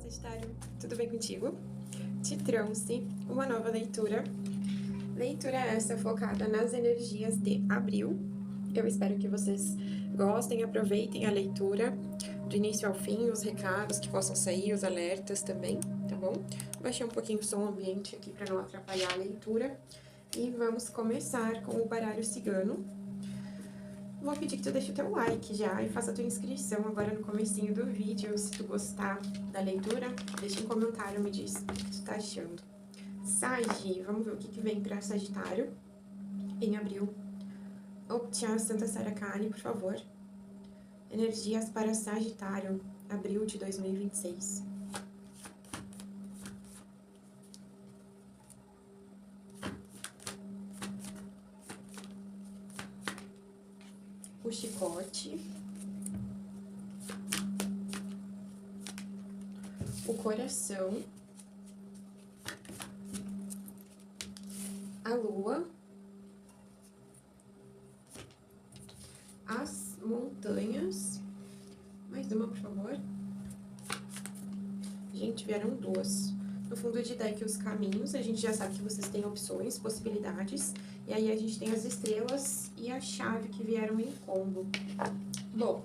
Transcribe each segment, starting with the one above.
Sagitário, tudo bem contigo? Te trouxe uma nova leitura. Leitura essa focada nas energias de abril. Eu espero que vocês gostem, aproveitem a leitura do início ao fim, os recados que possam sair, os alertas também, tá bom? Baixei um pouquinho o som ambiente aqui para não atrapalhar a leitura. E vamos começar com o baralho cigano. Vou pedir que tu deixe o teu like já e faça a tua inscrição agora no comecinho do vídeo. Se tu gostar da leitura, deixa um comentário, me diz o que tu tá achando. Sagi, vamos ver o que vem pra Sagitário em abril. Optia Santa Saracani, por favor. Energias para Sagitário, abril de 2026. O chicote, o coração, a lua, as montanhas, mais uma, por favor. Gente, vieram duas. No fundo de deck, os caminhos, a gente já sabe que vocês têm opções, possibilidades. E aí, a gente tem as estrelas e a chave que vieram em combo. Bom,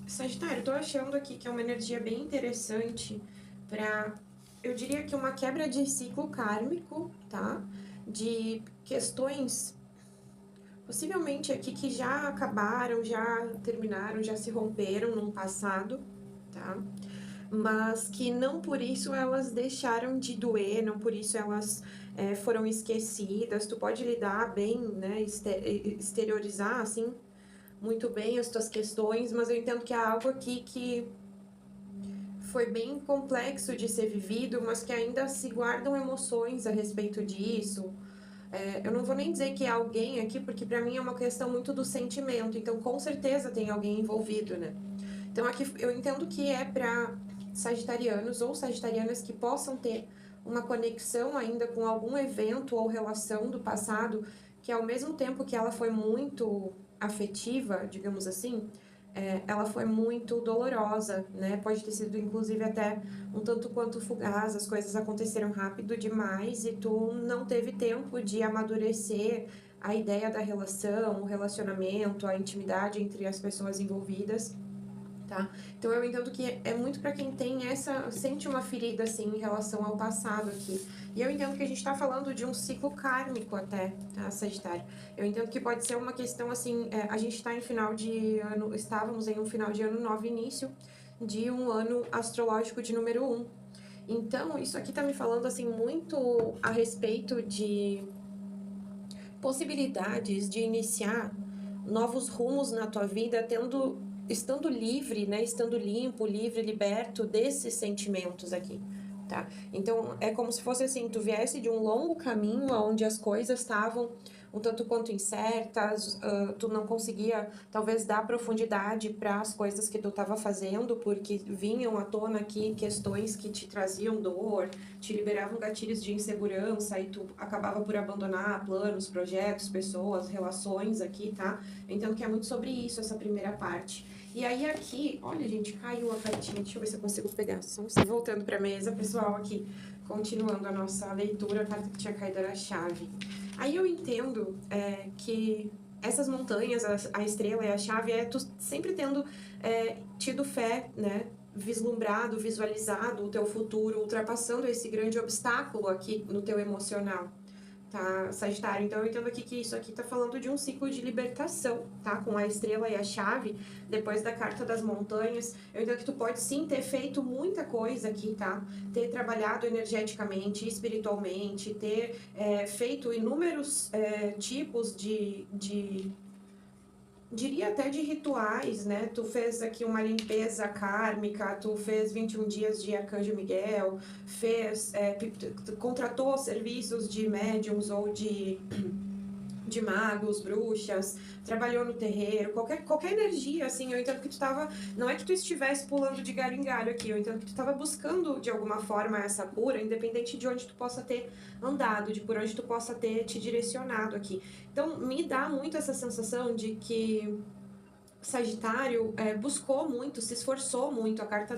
Sagitário, tô achando aqui que é uma energia bem interessante pra, eu diria que uma quebra de ciclo kármico, tá? De questões, possivelmente aqui que já acabaram, já terminaram, já se romperam no passado, tá? Mas que não por isso elas deixaram de doer, não por isso elas foram esquecidas. Tu pode lidar bem, né, exteriorizar, assim, muito bem as tuas questões, mas eu entendo que há algo aqui que foi bem complexo de ser vivido, mas que ainda se guardam emoções a respeito disso. Eu não vou nem dizer que é alguém aqui, porque pra mim é uma questão muito do sentimento, então com certeza tem alguém envolvido, né? Então aqui eu entendo que é pra sagitarianos ou sagitarianas que possam ter uma conexão ainda com algum evento ou relação do passado, que ao mesmo tempo que ela foi muito afetiva, digamos assim, ela foi muito dolorosa, né? Pode ter sido inclusive até um tanto quanto fugaz, as coisas aconteceram rápido demais e tu não teve tempo de amadurecer a ideia da relação, o relacionamento, a intimidade entre as pessoas envolvidas. Tá? Então eu entendo que é muito pra quem tem sente uma ferida assim em relação ao passado aqui. E eu entendo que a gente tá falando de um ciclo kármico até, tá, Sagitário? Eu entendo que pode ser uma questão assim, a gente tá em final de ano, estávamos em um final de ano novo, início de um ano astrológico de número 1. Então, isso aqui tá me falando assim muito a respeito de possibilidades de iniciar novos rumos na tua vida, estando livre, né, estando limpo, livre, liberto desses sentimentos aqui, tá? Então, é como se fosse assim, tu viesse de um longo caminho onde as coisas estavam um tanto quanto incertas, tu não conseguia, talvez, dar profundidade para as coisas que tu estava fazendo, porque vinham à tona aqui questões que te traziam dor, te liberavam gatilhos de insegurança e tu acabava por abandonar planos, projetos, pessoas, relações aqui, tá? Então, que é muito sobre isso, essa primeira parte. E aí aqui, olha gente, caiu a cartinha, deixa eu ver se eu consigo pegar, só voltando pra mesa, pessoal, aqui, continuando a nossa leitura, a carta que tinha caído era a chave. Aí eu entendo que essas montanhas, a estrela e a chave, tu sempre tendo tido fé, né, vislumbrado, visualizado o teu futuro, ultrapassando esse grande obstáculo aqui no teu emocional. Tá, Sagitário? Então eu entendo aqui que isso aqui tá falando de um ciclo de libertação, tá? Com a estrela e a chave, depois da carta das montanhas. Eu entendo que tu pode sim ter feito muita coisa aqui, tá? Ter trabalhado energeticamente, espiritualmente, ter feito inúmeros tipos diria até de rituais, né? Tu fez aqui uma limpeza kármica, tu fez 21 dias de Arcanjo Miguel, contratou serviços de médiums ou de magos, bruxas, trabalhou no terreiro, qualquer energia, assim, eu entendo que tu tava, não é que tu estivesse pulando de galho em galho aqui, eu entendo que tu tava buscando de alguma forma essa cura, independente de onde tu possa ter andado, de por onde tu possa ter te direcionado aqui. Então, me dá muito essa sensação de que Sagitário buscou muito, se esforçou muito. A carta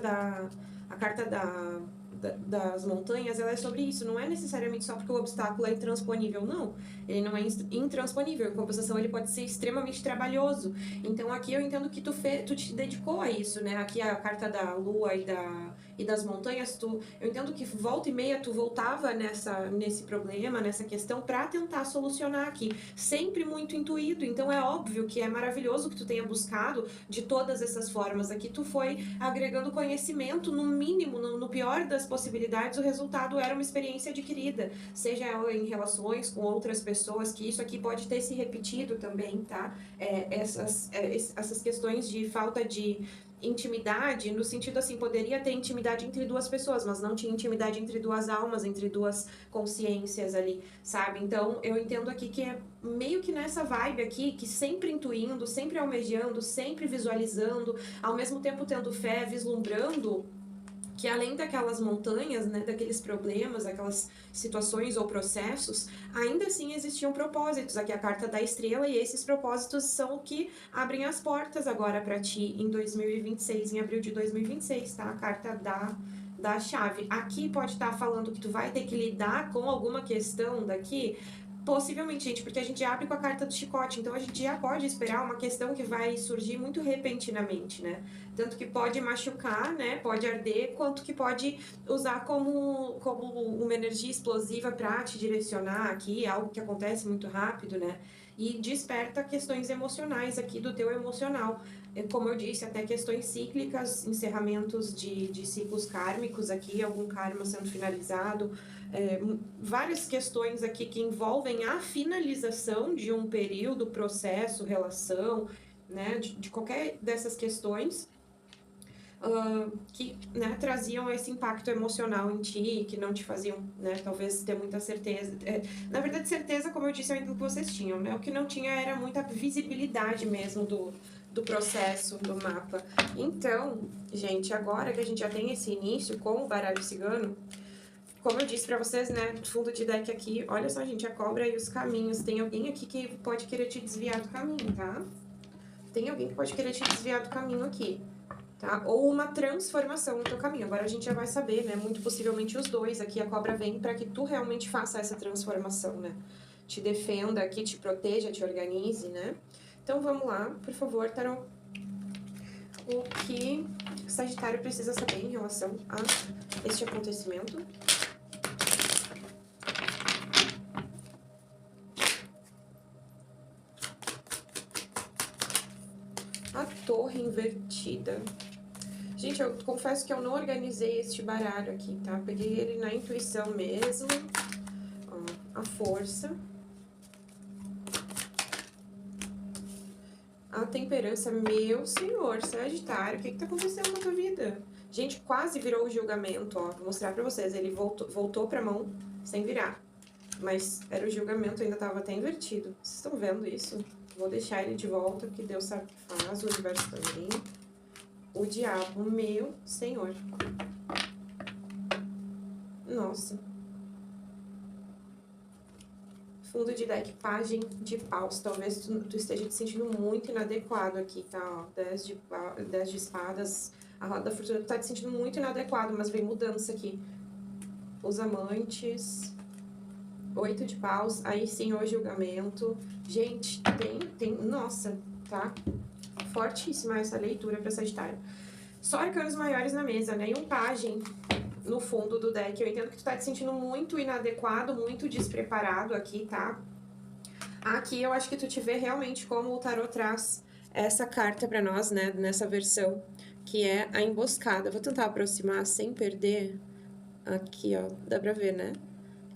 das montanhas, ela é sobre isso. Não é necessariamente só porque o obstáculo é intransponível, não. Ele não é intransponível. Em compensação, ele pode ser extremamente trabalhoso. Então, aqui eu entendo que tu te dedicou a isso, né? Aqui a carta da lua e das montanhas, eu entendo que volta e meia tu voltava nesse problema, nessa questão, pra tentar solucionar aqui. Sempre muito intuído. Então, é óbvio que é maravilhoso que tu tenha buscado de todas essas formas. Aqui tu foi agregando conhecimento, no mínimo, no pior das possibilidades, o resultado era uma experiência adquirida, seja ela em relações com outras pessoas, que isso aqui pode ter se repetido também, tá? Essas questões de falta de intimidade, no sentido assim, poderia ter intimidade entre duas pessoas, mas não tinha intimidade entre duas almas, entre duas consciências ali, sabe? Então, eu entendo aqui que é meio que nessa vibe aqui, que sempre intuindo, sempre almejando, sempre visualizando, ao mesmo tempo tendo fé, vislumbrando que além daquelas montanhas, né, daqueles problemas, aquelas situações ou processos, ainda assim existiam propósitos. Aqui a carta da estrela, e esses propósitos são o que abrem as portas agora para ti em 2026, em abril de 2026, tá? A carta da chave. Aqui pode estar falando que tu vai ter que lidar com alguma questão daqui. Possivelmente, gente, porque a gente abre com a carta do chicote, então a gente já pode esperar uma questão que vai surgir muito repentinamente, né? Tanto que pode machucar, né? Pode arder, quanto que pode usar como uma energia explosiva para te direcionar aqui, algo que acontece muito rápido, né? E desperta questões emocionais aqui do teu emocional. Como eu disse, até questões cíclicas, encerramentos de ciclos kármicos aqui, algum karma sendo finalizado, várias questões aqui que envolvem a finalização de um período, processo, relação, né, de qualquer dessas questões que, né, traziam esse impacto emocional em ti, que não te faziam, né, talvez ter muita certeza. Na verdade, certeza, como eu disse, é aquilo que vocês tinham, né? O que não tinha era muita visibilidade mesmo do processo, do mapa. Então, gente, agora que a gente já tem esse início com o baralho cigano, como eu disse pra vocês, né, fundo de deck aqui, olha só, gente, a cobra e os caminhos. Tem alguém aqui que pode querer te desviar do caminho, tá? Tem alguém que pode querer te desviar do caminho aqui, tá? Ou uma transformação no teu caminho. Agora a gente já vai saber, né, muito possivelmente os dois. Aqui a cobra vem pra que tu realmente faça essa transformação, né? Te defenda aqui, te proteja, te organize, né? Então vamos lá, por favor, Tarô. O que o Sagitário precisa saber em relação a este acontecimento? A torre invertida. Gente, eu confesso que eu não organizei este baralho aqui, tá? Peguei ele na intuição mesmo. Ó, a força. A temperança. Meu senhor, Sagitário, o que tá acontecendo na tua vida? Gente, quase virou o julgamento, ó. Vou mostrar pra vocês. Ele voltou pra mão sem virar. Mas era o julgamento, ainda tava até invertido. Vocês estão vendo isso? Vou deixar ele de volta, porque Deus sabe o que faz, o universo também. O diabo, meu senhor. Nossa. Fundo de deck, pajem de paus. Talvez tu esteja te sentindo muito inadequado aqui, tá? Ó, 10 de espadas. A roda da fortuna, tu tá te sentindo muito inadequado, mas vem mudança aqui. Os amantes. 8 de paus. Aí sim, o julgamento. Gente, tem... Nossa, tá? Fortíssima essa leitura para Sagitário. Só arcanos maiores na mesa, né? E um pajem no fundo do deck. Eu entendo que tu tá te sentindo muito inadequado, muito despreparado aqui, tá? Aqui eu acho que tu te vê realmente como o tarô traz essa carta pra nós, né? Nessa versão, que é a emboscada. Vou tentar aproximar sem perder. Aqui, ó. Dá pra ver, né?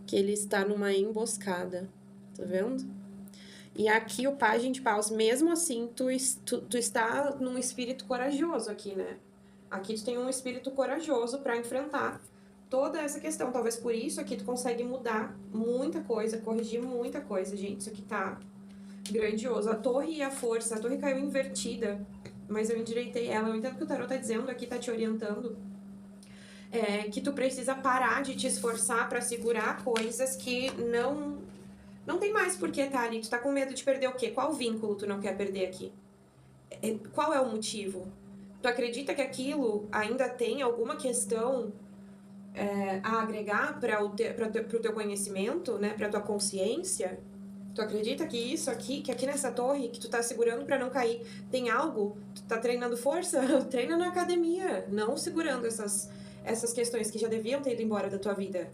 Que ele está numa emboscada. Tá vendo? E aqui o pajem de paus, mesmo assim, tu está num espírito corajoso aqui, né? Aqui tu tem um espírito corajoso para enfrentar toda essa questão. Talvez por isso aqui tu consegue mudar muita coisa, corrigir muita coisa, gente. Isso aqui tá grandioso. A torre e a força. A torre caiu invertida, mas eu endireitei ela. Eu entendo que o tarô tá dizendo aqui, tá te orientando. Que tu precisa parar de te esforçar para segurar coisas que não tem mais por que tá ali. Tu tá com medo de perder o quê? Qual vínculo tu não quer perder aqui? Qual é o motivo? Tu acredita que aquilo ainda tem alguma questão a agregar para o teu conhecimento, né? Para tua consciência? Tu acredita que isso aqui, que aqui nessa torre, que tu tá segurando para não cair, tem algo? Tu tá treinando força? Treina na academia, não segurando essas questões que já deviam ter ido embora da tua vida.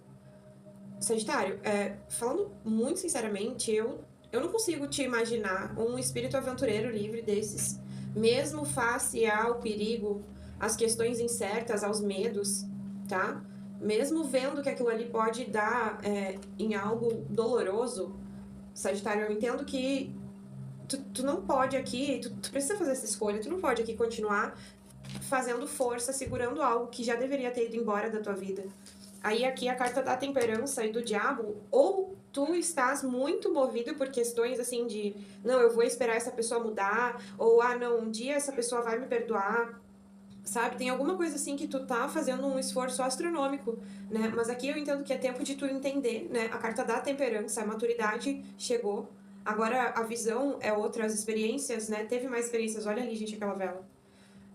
Sagitário, falando muito sinceramente, eu não consigo te imaginar um espírito aventureiro livre desses, mesmo face ao perigo, às questões incertas, aos medos, tá? Mesmo vendo que aquilo ali pode dar em algo doloroso, Sagitário, eu entendo que tu não pode aqui, tu precisa fazer essa escolha, tu não pode aqui continuar fazendo força, segurando algo que já deveria ter ido embora da tua vida. Aí aqui a carta da temperança e do diabo, ou tu estás muito movido por questões assim de, não, eu vou esperar essa pessoa mudar, ou, não, um dia essa pessoa vai me perdoar, sabe? Tem alguma coisa assim que tu tá fazendo um esforço astronômico, né? Mas aqui eu entendo que é tempo de tu entender, né? A carta da temperança, a maturidade chegou, agora a visão é outra, as experiências, né? Teve mais experiências, olha ali, gente, aquela vela.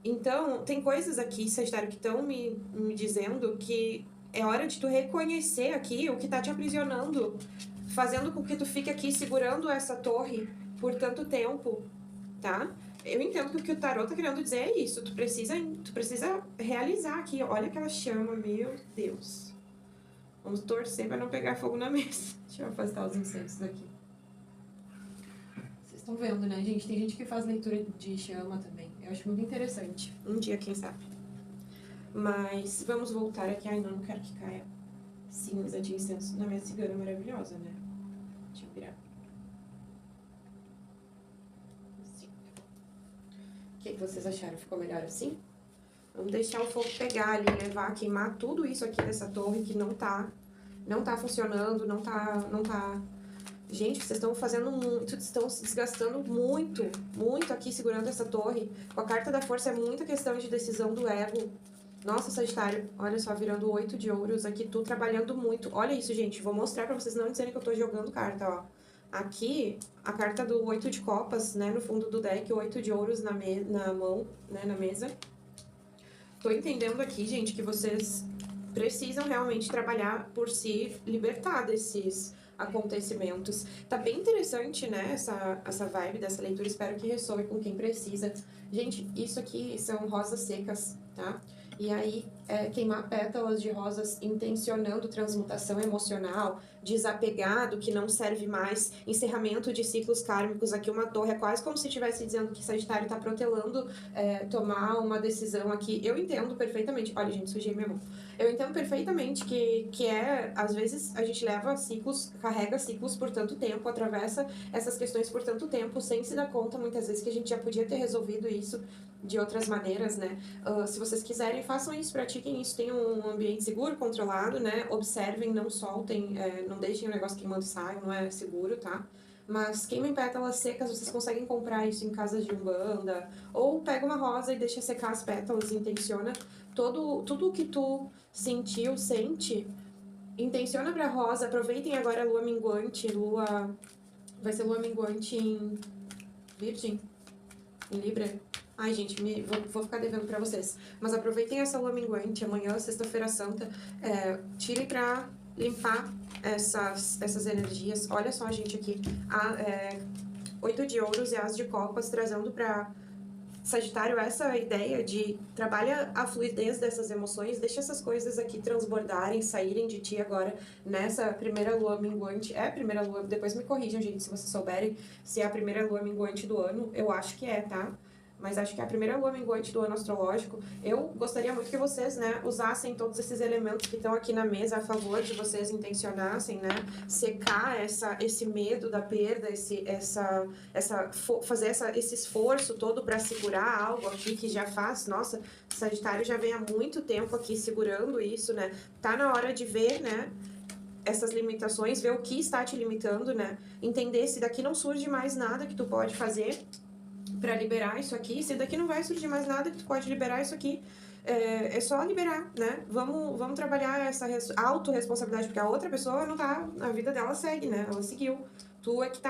Então, tem coisas aqui, Sagitário, que estão me dizendo que é hora de tu reconhecer aqui o que tá te aprisionando, fazendo com que tu fique aqui segurando essa torre por tanto tempo, tá? Eu entendo que o que o tarô tá querendo dizer é isso. Tu precisa realizar aqui. Olha aquela chama, meu Deus. Vamos torcer pra não pegar fogo na mesa. Deixa eu afastar os incensos aqui. Vocês estão vendo, né, gente? Tem gente que faz leitura de chama também. Eu acho muito interessante. Um dia, quem sabe. Mas vamos voltar aqui. Ai, não quero que caia cinza de incenso na minha cigana maravilhosa, né? Deixa eu virar. Assim. O que vocês acharam? Ficou melhor assim? Vamos deixar o fogo pegar ali, levar, queimar tudo isso aqui dessa torre que não tá funcionando, não tá... Gente, vocês estão fazendo muito, estão se desgastando muito aqui segurando essa torre. Com a carta da força é muita questão de decisão do ego. Nossa, Sagitário, olha só, virando 8 de ouros aqui, tu trabalhando muito. Olha isso, gente, vou mostrar pra vocês não dizerem que eu tô jogando carta, ó. Aqui, a carta do 8 de copas, né, no fundo do deck, 8 de ouros na mão, né, na mesa. Tô entendendo aqui, gente, que vocês precisam realmente trabalhar por se libertar desses acontecimentos. Tá bem interessante, né, essa vibe dessa leitura, espero que ressoe com quem precisa. Gente, isso aqui são rosas secas, tá? E aí, queimar pétalas de rosas intencionando transmutação emocional, desapegado, que não serve mais, encerramento de ciclos kármicos. Aqui uma torre, é quase como se estivesse dizendo que Sagitário tá protelando tomar uma decisão aqui. Eu entendo perfeitamente. Olha, gente, sujei minha mão. Eu entendo perfeitamente que às vezes, a gente leva ciclos, carrega ciclos por tanto tempo, atravessa essas questões por tanto tempo, sem se dar conta, muitas vezes, que a gente já podia ter resolvido isso de outras maneiras, né? Se vocês quiserem, façam isso, pratiquem isso, tenham um ambiente seguro, controlado, né? Observem, não soltem, não deixem o negócio queimando e saia, não é seguro, tá? Mas queimem pétalas secas, vocês conseguem comprar isso em casas de umbanda, ou pega uma rosa e deixa secar as pétalas, intenciona tudo o que tu sentiu, sente, intenciona pra rosa. Aproveitem agora a lua minguante, vai ser lua minguante em Virgem, em Libra. Ai, gente, vou ficar devendo pra vocês. Mas aproveitem essa lua minguante, amanhã, sexta-feira santa, tirem pra limpar essas energias. Olha só, gente, aqui, 8 de ouros e as de copas, trazendo pra Sagitário essa ideia de trabalha a fluidez dessas emoções, deixa essas coisas aqui transbordarem, saírem de ti agora nessa primeira lua minguante. É a primeira lua, depois me corrijam, gente, se vocês souberem se é a primeira lua minguante do ano. Eu acho que é, tá? Mas acho que é a primeira lua minguante do ano astrológico. Eu gostaria muito que vocês, né, usassem todos esses elementos que estão aqui na mesa a favor de vocês, intencionassem, né, secar esse medo da perda, fazer esse esforço todo para segurar algo aqui que já faz. Nossa, Sagitário já vem há muito tempo aqui segurando isso, né? Tá na hora de ver, né, essas limitações, ver o que está te limitando, né? Entender se daqui não surge mais nada que tu pode fazer para liberar isso aqui. Se daqui não vai surgir mais nada que tu pode liberar isso aqui, é só liberar, né? Vamos trabalhar essa autorresponsabilidade, porque a outra pessoa não tá, a vida dela segue, né? Ela seguiu. Tu é que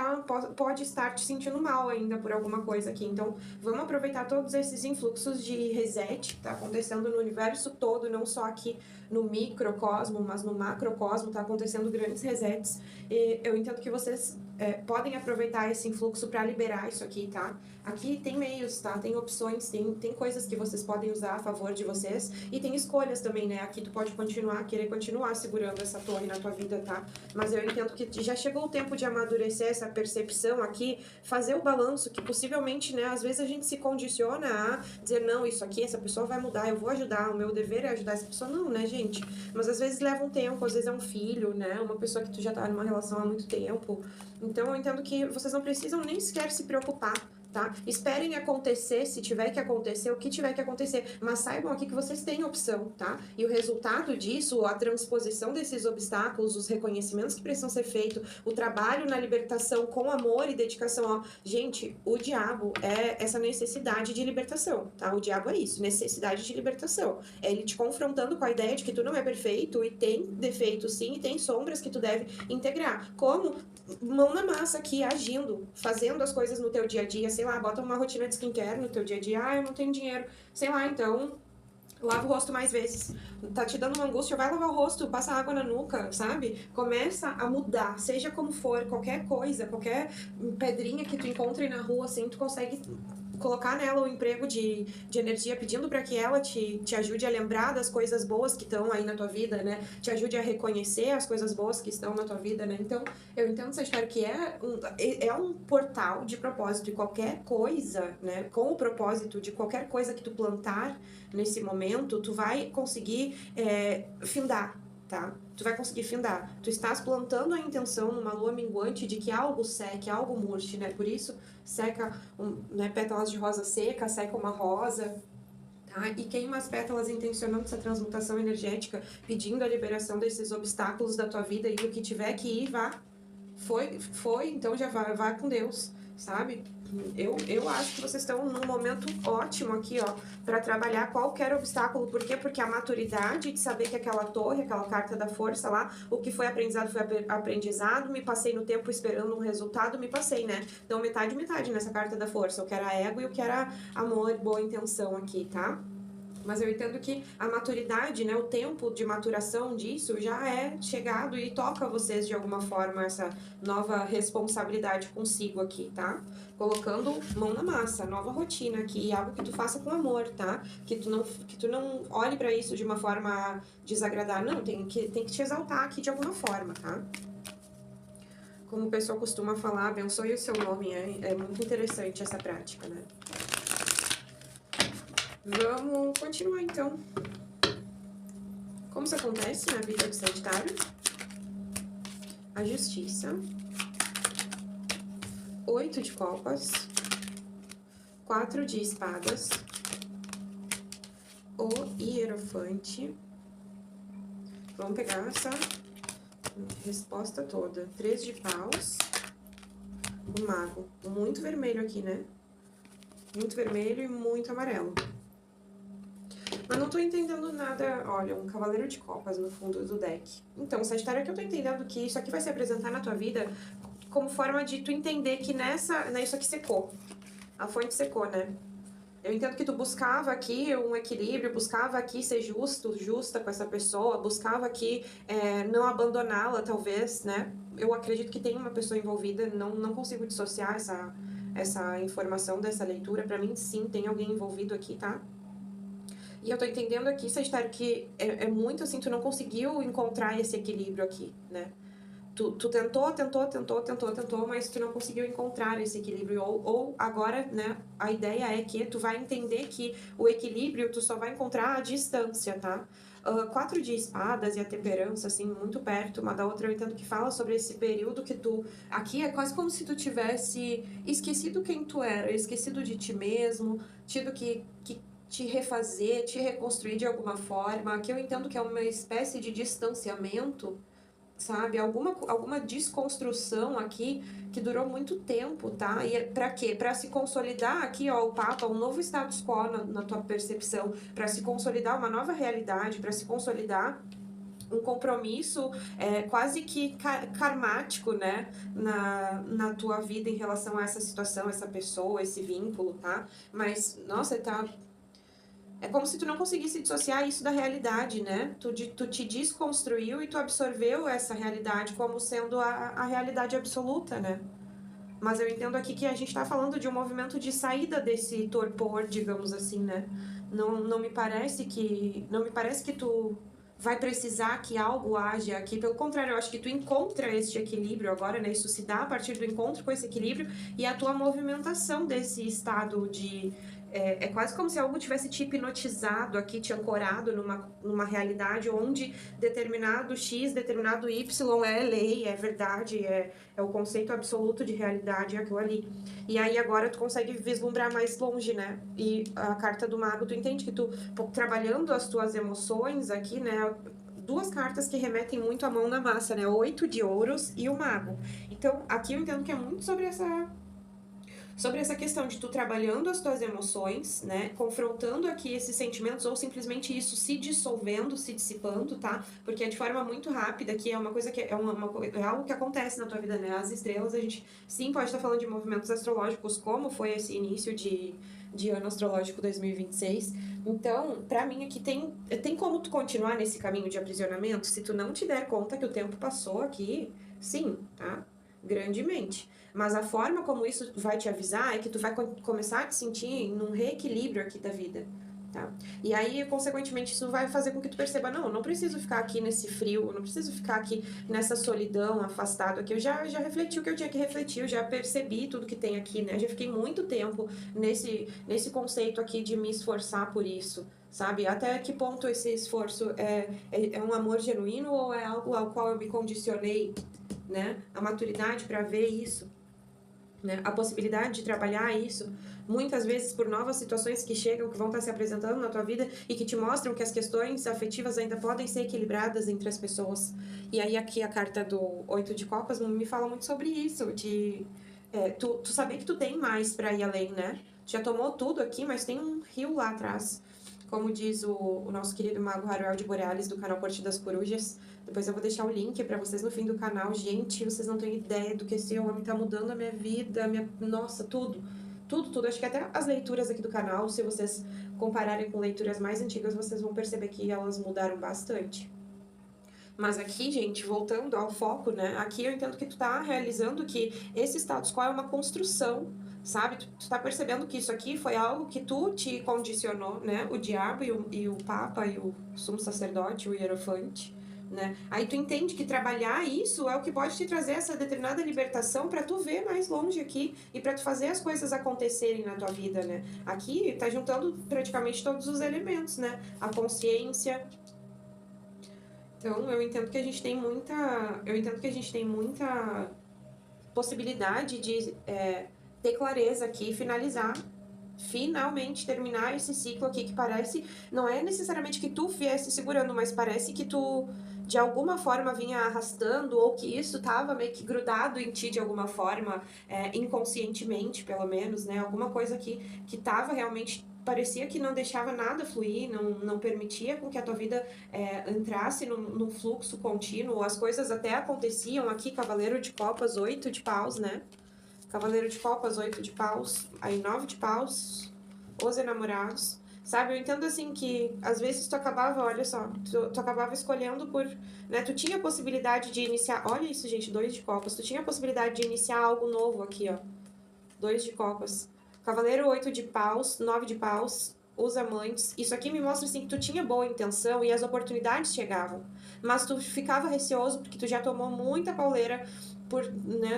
pode estar te sentindo mal ainda por alguma coisa aqui. Então, vamos aproveitar todos esses influxos de reset que tá acontecendo no universo todo, não só aqui no microcosmo, mas no macrocosmo, tá acontecendo grandes resets. E eu entendo que vocês podem aproveitar esse influxo para liberar isso aqui, tá? Aqui tem meios, tá? Tem opções, tem coisas que vocês podem usar a favor de vocês e tem escolhas também, né? Aqui tu pode querer continuar segurando essa torre na tua vida, tá? Mas eu entendo que já chegou o tempo de amadurecer essa percepção aqui, fazer o balanço que possivelmente, né? Às vezes a gente se condiciona a dizer, não, isso aqui, essa pessoa vai mudar, eu vou ajudar, o meu dever é ajudar essa pessoa. Não, né, gente? Mas às vezes leva um tempo, às vezes é um filho, né? Uma pessoa que tu já tá numa relação há muito tempo. Então eu entendo que vocês não precisam nem sequer se preocupar, tá? Esperem acontecer, se tiver que acontecer, o que tiver que acontecer, mas saibam aqui que vocês têm opção, tá? E o resultado disso, a transposição desses obstáculos, os reconhecimentos que precisam ser feitos, o trabalho na libertação com amor e dedicação, ó. Gente, o diabo é essa necessidade de libertação, tá? O diabo é isso, necessidade de libertação. É ele te confrontando com a ideia de que tu não é perfeito e tem defeitos sim, e tem sombras que tu deve integrar. Como? Mão na massa aqui, agindo, fazendo as coisas no teu dia a dia, sei lá, bota uma rotina de skincare no teu dia a dia, eu não tenho dinheiro, sei lá, então lava o rosto mais vezes. Tá te dando uma angústia, vai lavar o rosto, passa água na nuca, sabe? Começa a mudar, seja como for, qualquer coisa, qualquer pedrinha que tu encontre na rua, assim, tu consegue colocar nela o emprego de energia, pedindo para que ela te ajude a lembrar das coisas boas que estão aí na tua vida, né? Te ajude a reconhecer as coisas boas que estão na tua vida, né? Então, eu entendo essa história que é um portal de propósito, e qualquer coisa, né? Com o propósito de qualquer coisa que tu plantar nesse momento, tu vai conseguir findar, tá? Tu vai conseguir findar. Tu estás plantando a intenção numa lua minguante de que algo seque, algo murche, né? Por isso, seca né, pétalas de rosa seca, seca uma rosa, tá? E queima as pétalas intencionando essa transmutação energética, pedindo a liberação desses obstáculos da tua vida, e o que tiver que ir, vá. Foi, então já vai com Deus, sabe? Eu acho que vocês estão num momento ótimo aqui, ó, para trabalhar qualquer obstáculo. Por quê? Porque a maturidade de saber que aquela torre, aquela carta da força lá, o que foi aprendizado foi aprendizado, me passei no tempo esperando um resultado, me passei, né? Então, metade nessa carta da força. O que era ego e o que era amor, boa intenção aqui, tá? Mas eu entendo que a maturidade, né, o tempo de maturação disso já é chegado e toca vocês de alguma forma essa nova responsabilidade consigo aqui, tá? Colocando mão na massa, nova rotina aqui, algo que tu faça com amor, tá? Que tu não olhe pra isso de uma forma desagradável, não, tem que te exaltar aqui de alguma forma, tá? Como o pessoal costuma falar, abençoe o seu nome, é muito interessante essa prática, né? Vamos continuar, então. Como isso acontece na vida do Sagitário? A Justiça. 8 de copas. 4 de espadas. O Hierofante. Vamos pegar essa resposta toda. 3 de paus. O Mago. Muito vermelho aqui, né? Muito vermelho e muito amarelo. Mas não tô entendendo nada. Olha, um cavaleiro de copas no fundo do deck. Então, Sagitário, é que eu tô entendendo que isso aqui vai se apresentar na tua vida como forma de tu entender que isso aqui secou. A fonte secou, né? Eu entendo que tu buscava aqui um equilíbrio, buscava aqui ser justa com essa pessoa, buscava aqui não abandoná-la, talvez, né? Eu acredito que tem uma pessoa envolvida, não consigo dissociar essa informação dessa leitura. Pra mim, sim, tem alguém envolvido aqui, tá? E eu tô entendendo aqui, Sagitário, que é muito assim, tu não conseguiu encontrar esse equilíbrio aqui, né? Tu tentou, mas tu não conseguiu encontrar esse equilíbrio. Ou agora, né, a ideia é que tu vai entender que o equilíbrio tu só vai encontrar à distância, tá? 4 de espadas e a temperança, assim, muito perto uma da outra, eu entendo que fala sobre esse período que tu... Aqui é quase como se tu tivesse esquecido quem tu era, esquecido de ti mesmo, tido que te refazer, te reconstruir de alguma forma. Aqui eu entendo que é uma espécie de distanciamento, sabe? Alguma desconstrução aqui que durou muito tempo, tá? E pra quê? Pra se consolidar aqui, ó, o Papa, um novo status quo na tua percepção, pra se consolidar uma nova realidade, pra se consolidar um compromisso quase que karmático, né, na tua vida em relação a essa situação, essa pessoa, esse vínculo, tá? Mas, nossa, é como se tu não conseguisse dissociar isso da realidade, né? Tu te desconstruiu e tu absorveu essa realidade como sendo a realidade absoluta, né? Mas eu entendo aqui que a gente tá falando de um movimento de saída desse torpor, digamos assim, né? Não me parece que tu vai precisar que algo haja aqui. Pelo contrário, eu acho que tu encontra este equilíbrio agora, né? Isso se dá a partir do encontro com esse equilíbrio e a tua movimentação desse estado de... É quase como se algo tivesse te hipnotizado aqui, te ancorado numa realidade onde determinado X, determinado Y é lei, é verdade, é o conceito absoluto de realidade, é aquilo ali. E aí agora tu consegue vislumbrar mais longe, né? E a carta do mago, tu entende que tu, trabalhando as tuas emoções aqui, né? Duas cartas que remetem muito a mão na massa, né? O 8 de ouros e o mago. Então, aqui eu entendo que é muito sobre essa questão de tu trabalhando as tuas emoções, né, confrontando aqui esses sentimentos ou simplesmente isso se dissolvendo, se dissipando, tá? Porque é de forma muito rápida, que é uma coisa que é algo que acontece na tua vida, né? As estrelas, a gente sim pode estar falando de movimentos astrológicos, como foi esse início de ano astrológico 2026. Então, pra mim aqui tem como tu continuar nesse caminho de aprisionamento se tu não te der conta que o tempo passou aqui, sim, tá? Grandemente. Mas a forma como isso vai te avisar é que tu vai começar a te sentir num reequilíbrio aqui da vida, tá? E aí, consequentemente, isso vai fazer com que tu perceba, não preciso ficar aqui nesse frio, não preciso ficar aqui nessa solidão, afastado aqui. Eu já refleti o que eu tinha que refletir, eu já percebi tudo que tem aqui, né? Já fiquei muito tempo nesse conceito aqui de me esforçar por isso, sabe? Até que ponto esse esforço é um amor genuíno ou é algo ao qual eu me condicionei, né? A maturidade para ver isso, né? A possibilidade de trabalhar isso, muitas vezes por novas situações que chegam, que vão estar se apresentando na tua vida e que te mostram que as questões afetivas ainda podem ser equilibradas entre as pessoas. E aí aqui a carta do 8 de copas me fala muito sobre isso, de tu saber que tu tem mais para ir além, né? Já tomou tudo aqui, mas tem um rio lá atrás. Como diz o nosso querido mago Harold Borealis, do canal Corte das Corujas. Depois eu vou deixar o link pra vocês no fim do canal. Gente, vocês não têm ideia do que esse homem tá mudando a minha vida, nossa, tudo. Tudo. Acho que até as leituras aqui do canal, se vocês compararem com leituras mais antigas, vocês vão perceber que elas mudaram bastante. Mas aqui, gente, voltando ao foco, né? Aqui eu entendo que tu tá realizando que esse status quo é uma construção, sabe? Tu tá percebendo que isso aqui foi algo que tu te condicionou, né? O diabo e o papa e o sumo sacerdote, o hierofante, né? Aí tu entende que trabalhar isso é o que pode te trazer essa determinada libertação para tu ver mais longe aqui e para tu fazer as coisas acontecerem na tua vida, né? Aqui tá juntando praticamente todos os elementos, né? A consciência. Então, eu entendo que a gente tem muita possibilidade de ter clareza aqui e finalmente terminar esse ciclo aqui que parece, não é necessariamente que tu viesse segurando, mas parece que tu de alguma forma vinha arrastando ou que isso estava meio que grudado em ti de alguma forma, inconscientemente pelo menos, né? Alguma coisa que estava realmente, parecia que não deixava nada fluir, não permitia com que a tua vida entrasse num fluxo contínuo, as coisas até aconteciam aqui, Cavaleiro de Copas, 8 de paus, né? Cavaleiro de Copas, 8 de paus, aí 9 de paus, os enamorados, sabe? Eu entendo assim que às vezes tu acabava, olha só, tu acabava escolhendo por, né? Tu tinha a possibilidade de iniciar, olha isso, gente, 2 de copas, tu tinha a possibilidade de iniciar algo novo aqui, ó, 2 de copas. Cavaleiro 8 de paus, 9 de paus, os amantes. Isso aqui me mostra assim que tu tinha boa intenção e as oportunidades chegavam. Mas tu ficava receoso porque tu já tomou muita pauleira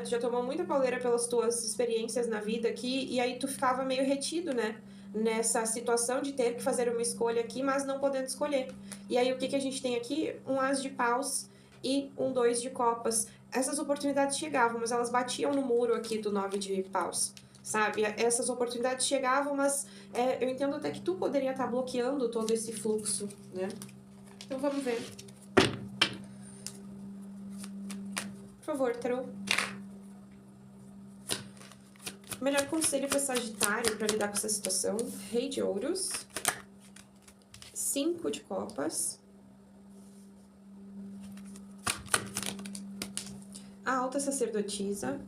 tu já tomou muita pauleira pelas tuas experiências na vida aqui e aí tu ficava meio retido, né? Nessa situação de ter que fazer uma escolha aqui, mas não podendo escolher. E aí o que a gente tem aqui? Um as de paus e um 2 de copas. Essas oportunidades chegavam, mas elas batiam no muro aqui do 9 de paus. Sabe? Essas oportunidades chegavam, mas eu entendo até que tu poderia estar bloqueando todo esse fluxo, né? Então vamos ver. Por favor, tarô. Melhor conselho para Sagitário para lidar com essa situação. Rei de ouros. 5 de copas. alta sacerdotisa.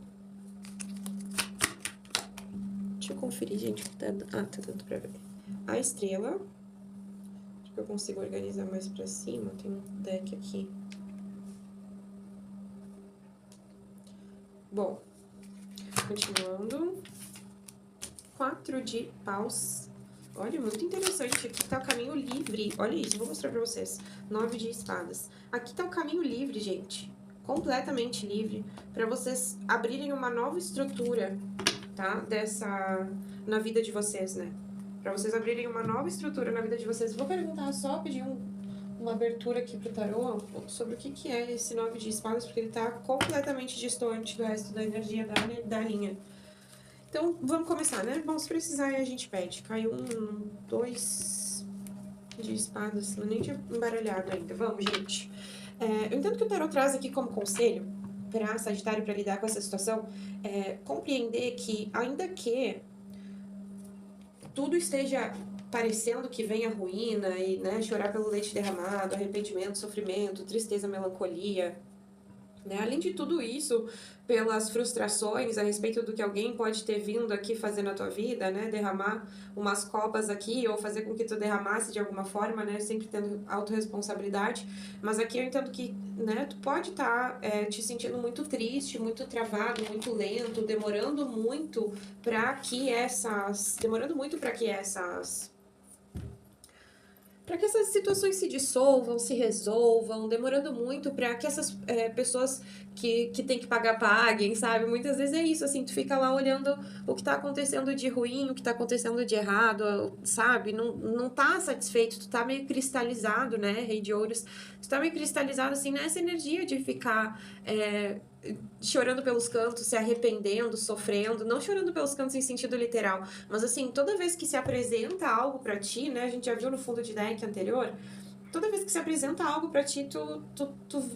Deixa eu conferir, gente. Tá dando pra ver. A estrela. Acho que eu consigo organizar mais pra cima. Tem um deck aqui. Bom, continuando. 4 de paus. Olha, muito interessante. Aqui tá o caminho livre. Olha isso, vou mostrar pra vocês. 9 de espadas. Aqui tá o caminho livre, gente. Completamente livre. Pra vocês abrirem uma nova estrutura, tá? Na vida de vocês, né? Pra vocês abrirem uma nova estrutura na vida de vocês. Vou perguntar só, pedir uma abertura aqui pro tarô sobre o que é esse 9 de espadas, porque ele tá completamente distante do resto da energia da linha. Então, vamos começar, né? Bom, se precisar, aí a gente pede. Caiu 2 de espadas. Eu nem tinha embaralhado ainda. Vamos, gente. Eu entendo que o tarot traz aqui como conselho para Sagitário, para lidar com essa situação, compreender que, ainda que tudo esteja parecendo que vem a ruína e, né, chorar pelo leite derramado, arrependimento, sofrimento, tristeza, melancolia, né? Além de tudo isso, pelas frustrações a respeito do que alguém pode ter vindo aqui fazer na tua vida, né? Derramar umas copas aqui ou fazer com que tu derramasse de alguma forma, né? Sempre tendo autorresponsabilidade. Mas aqui eu entendo que, né? Tu pode estar te sentindo muito triste, muito travado, muito lento, demorando muito para que essas situações se dissolvam, se resolvam, demorando muito para que essas pessoas que tem que pagar, paguem, sabe? Muitas vezes é isso, assim, tu fica lá olhando o que tá acontecendo de ruim, o que tá acontecendo de errado, sabe? Não tá satisfeito, tu tá meio cristalizado, né, Rei de Ouros? Tu tá meio cristalizado, assim, nessa energia de ficar chorando pelos cantos, se arrependendo, sofrendo, não chorando pelos cantos em sentido literal, mas assim, toda vez que se apresenta algo pra ti, né, a gente já viu no fundo de deck anterior, toda vez que se apresenta algo pra ti, tu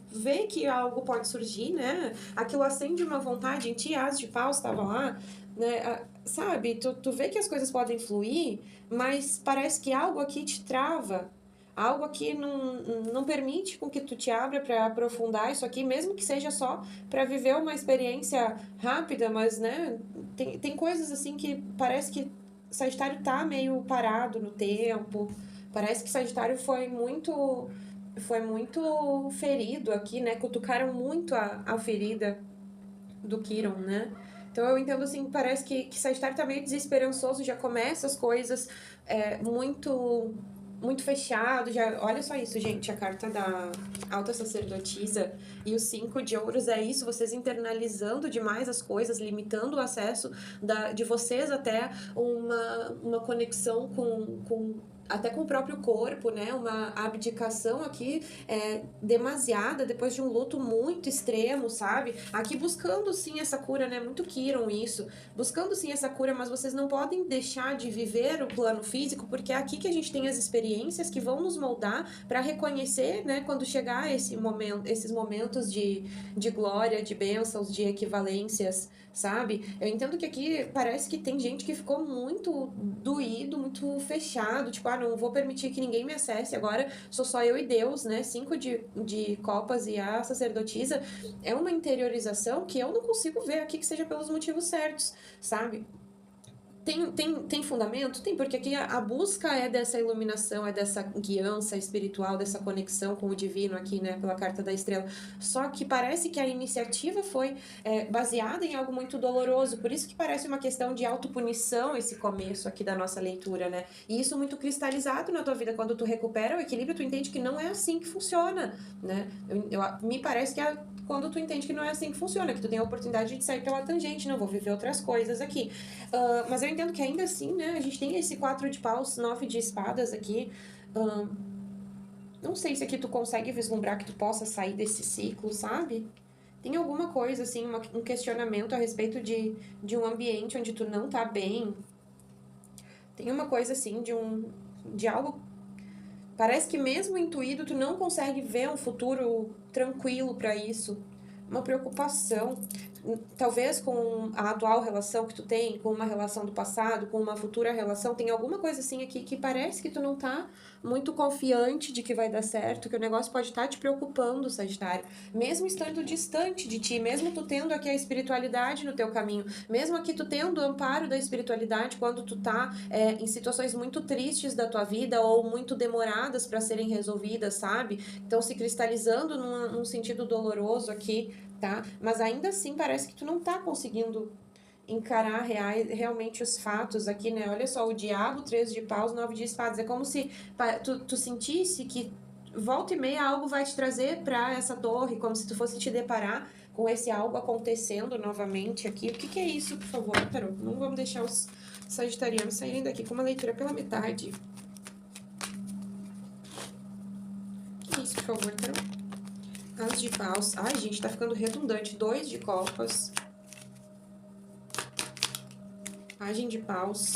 vê que algo pode surgir, né, aquilo acende uma vontade em ti, As de Paus estava lá, né, sabe, tu vê que as coisas podem fluir, mas parece que algo aqui te trava, algo aqui não permite com que tu te abra para aprofundar isso aqui, mesmo que seja só para viver uma experiência rápida, mas, né, tem coisas assim que parece que Sagitário tá meio parado no tempo, parece que Sagitário foi muito ferido aqui, né, cutucaram muito a ferida do Quiron, né. Então eu entendo assim, parece que Sagitário tá meio desesperançoso, já começa as coisas muito fechado, já, olha só isso, gente, a carta da alta sacerdotisa e os 5 de ouros é isso, vocês internalizando demais as coisas, limitando o acesso de vocês até uma conexão até com o próprio corpo, né, uma abdicação aqui demasiada, depois de um luto muito extremo, sabe, aqui buscando sim essa cura, né, muito Quiron isso, buscando sim essa cura, mas vocês não podem deixar de viver o plano físico, porque é aqui que a gente tem as experiências que vão nos moldar para reconhecer, né, quando chegar esses momentos de glória, de bênçãos, de equivalências, sabe? Eu entendo que aqui parece que tem gente que ficou muito doído, muito fechado, tipo, não vou permitir que ninguém me acesse, agora sou só eu e Deus, né? 5 de copas e a sacerdotisa é uma interiorização que eu não consigo ver aqui que seja pelos motivos certos, sabe? Tem fundamento? Tem, porque aqui a busca é dessa iluminação, é dessa guiança espiritual, dessa conexão com o divino aqui, né, pela carta da estrela. Só que parece que a iniciativa foi baseada em algo muito doloroso, por isso que parece uma questão de autopunição esse começo aqui da nossa leitura, né? E isso muito cristalizado na tua vida, quando tu recupera o equilíbrio, tu entende que não é assim que funciona, né? Me parece que quando tu entende que não é assim que funciona, que tu tem a oportunidade de sair pela tangente, não vou viver outras coisas aqui. Mas eu entendo que ainda assim, né, a gente tem esse 4 de paus, 9 de espadas aqui. Não sei se aqui tu consegue vislumbrar que tu possa sair desse ciclo, sabe? Tem alguma coisa, assim, um questionamento a respeito de um ambiente onde tu não tá bem. Tem uma coisa, assim, de algo... Parece que mesmo intuído, tu não consegue ver um futuro tranquilo pra isso. Uma preocupação. talvez com a atual relação que tu tem, com uma relação do passado, com uma futura relação, tem alguma coisa assim aqui que parece que tu não tá muito confiante de que vai dar certo, que o negócio pode estar te preocupando, Sagitário. Mesmo estando distante de ti, mesmo tu tendo aqui a espiritualidade no teu caminho, mesmo aqui tu tendo o amparo da espiritualidade quando tu tá em situações muito tristes da tua vida ou muito demoradas para serem resolvidas, sabe? Então se cristalizando num sentido doloroso aqui, tá? Mas ainda assim parece que tu não tá conseguindo encarar realmente os fatos aqui, né? Olha só, o diabo, 3 de paus, 9 de espadas. É como se tu sentisse que volta e meia algo vai te trazer pra essa torre, como se tu fosse te deparar com esse algo acontecendo novamente aqui. O que é isso, por favor, Tarô? Não vamos deixar os sagitarianos saírem daqui com uma leitura pela metade. O que é isso, por favor, Tarô? As de paus. Ai, gente, tá ficando redundante. 2 de copas. Pagem de paus.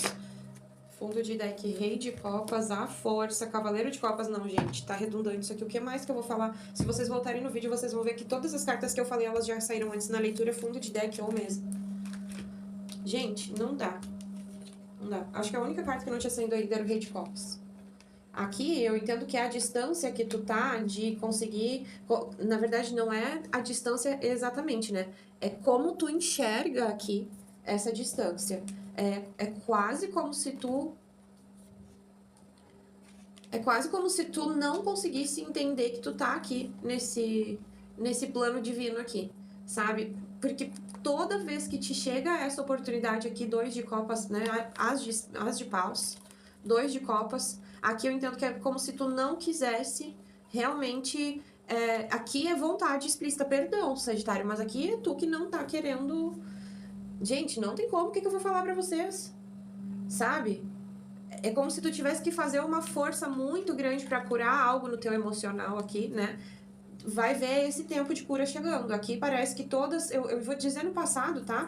Fundo de deck, rei de copas, a força, cavaleiro de copas. Não, gente, tá redundante isso aqui. O que mais que eu vou falar? Se vocês voltarem no vídeo, vocês vão ver que todas as cartas que eu falei, elas já saíram antes na leitura, fundo de deck ou mesmo. Gente, não dá. Não dá. Acho que a única carta que não tinha saído ainda era o rei de copas. Aqui eu entendo que é a distância que tu tá de conseguir... Na verdade, não é a distância exatamente, né? É como tu enxerga aqui essa distância. É quase como se tu... É quase como se tu não conseguisse entender que tu tá aqui nesse plano divino aqui, sabe? Porque toda vez que te chega essa oportunidade aqui, 2 de copas, né? As de paus, 2 de copas. Aqui eu entendo que é como se tu não quisesse realmente... aqui é vontade explícita, perdão, Sagitário, mas aqui é tu que não tá querendo... Gente, não tem como, o que eu vou falar pra vocês? Sabe? É como se tu tivesse que fazer uma força muito grande pra curar algo no teu emocional aqui, né? Vai ver esse tempo de cura chegando. Aqui parece que todas... Eu vou dizer no passado, tá?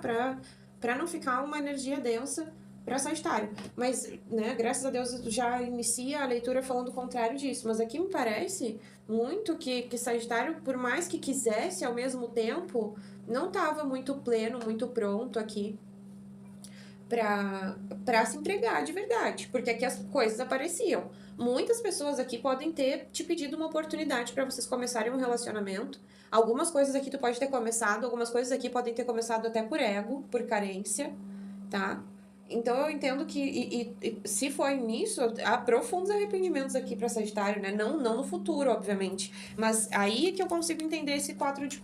Pra não ficar uma energia densa pra Sagitário. Mas, né, graças a Deus já inicia a leitura falando o contrário disso. Mas aqui me parece muito que Sagitário, por mais que quisesse ao mesmo tempo, não tava muito pleno, muito pronto aqui pra se entregar de verdade, porque aqui as coisas apareciam. Muitas pessoas aqui podem ter te pedido uma oportunidade pra vocês começarem um relacionamento. Algumas coisas aqui tu pode ter começado, algumas coisas aqui podem ter começado até por ego, por carência, tá? Então eu entendo que, se foi nisso, há profundos arrependimentos aqui pra Sagitário, né? Não no futuro, obviamente. Mas aí é que eu consigo entender esse 4 de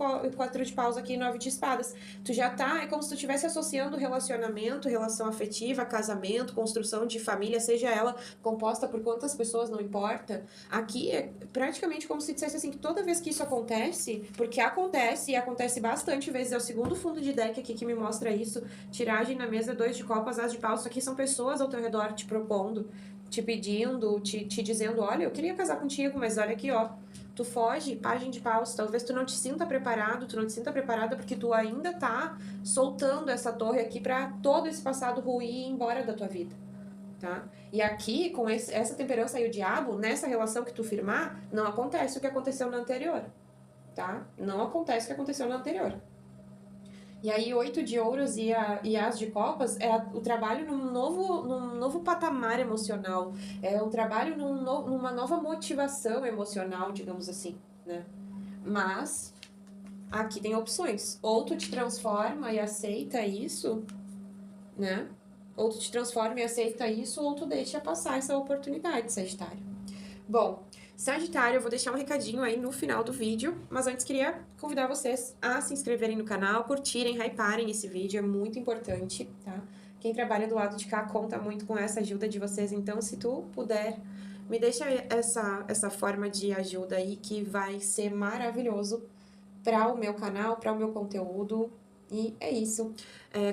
paus aqui e 9 de espadas. Tu já tá, é como se tu estivesse associando relacionamento, relação afetiva, casamento, construção de família, seja ela composta por quantas pessoas, não importa. Aqui é praticamente como se dissesse assim, que toda vez que isso acontece, porque acontece, e acontece bastante vezes, é o segundo fundo de deck aqui que me mostra isso, tiragem na mesa, 2 de copas, as de paus, isso aqui são pessoas ao teu redor te propondo, te pedindo, te dizendo, olha, eu queria casar contigo, mas olha aqui, ó, tu foge, pagem de paus, talvez tu não te sinta preparado, tu não te sinta preparada porque tu ainda tá soltando essa torre aqui pra todo esse passado ruim ir embora da tua vida, tá? E aqui, com essa temperança e o diabo, nessa relação que tu firmar, não acontece o que aconteceu na anterior, tá? Não acontece o que aconteceu na anterior. E aí, 8 de ouros e as de copas é o trabalho num novo patamar emocional. É um trabalho numa nova motivação emocional, digamos assim, né? Mas, aqui tem opções. Ou tu te transforma e aceita isso, né? Ou tu te transforma e aceita isso, ou tu deixa passar essa oportunidade, Sagitário. Bom, Sagitário, eu vou deixar um recadinho aí no final do vídeo, mas antes queria convidar vocês a se inscreverem no canal, curtirem, hyparem esse vídeo, é muito importante, tá? Quem trabalha do lado de cá conta muito com essa ajuda de vocês, então se tu puder, me deixa essa forma de ajuda aí que vai ser maravilhoso para o meu canal, para o meu conteúdo. E é isso.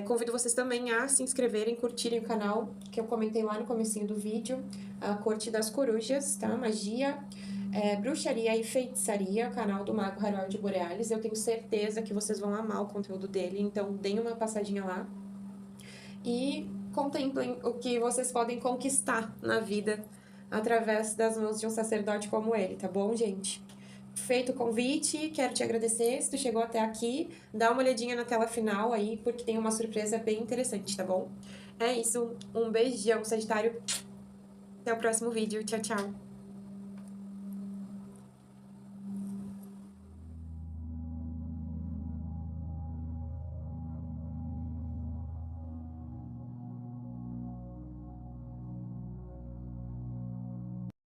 Convido vocês também a se inscreverem, curtirem o canal, que eu comentei lá no comecinho do vídeo, a Corte das Corujas, tá? Magia, bruxaria e feitiçaria, canal do Mago Harold Borealis. Eu tenho certeza que vocês vão amar o conteúdo dele, então deem uma passadinha lá. E contemplem o que vocês podem conquistar na vida através das mãos de um sacerdote como ele, tá bom, gente? feito o convite, quero te agradecer se tu chegou até aqui. Dá uma olhadinha na tela final aí, porque tem uma surpresa bem interessante, tá bom? É isso, um beijão, Sagitário. Até o próximo vídeo. Tchau, tchau.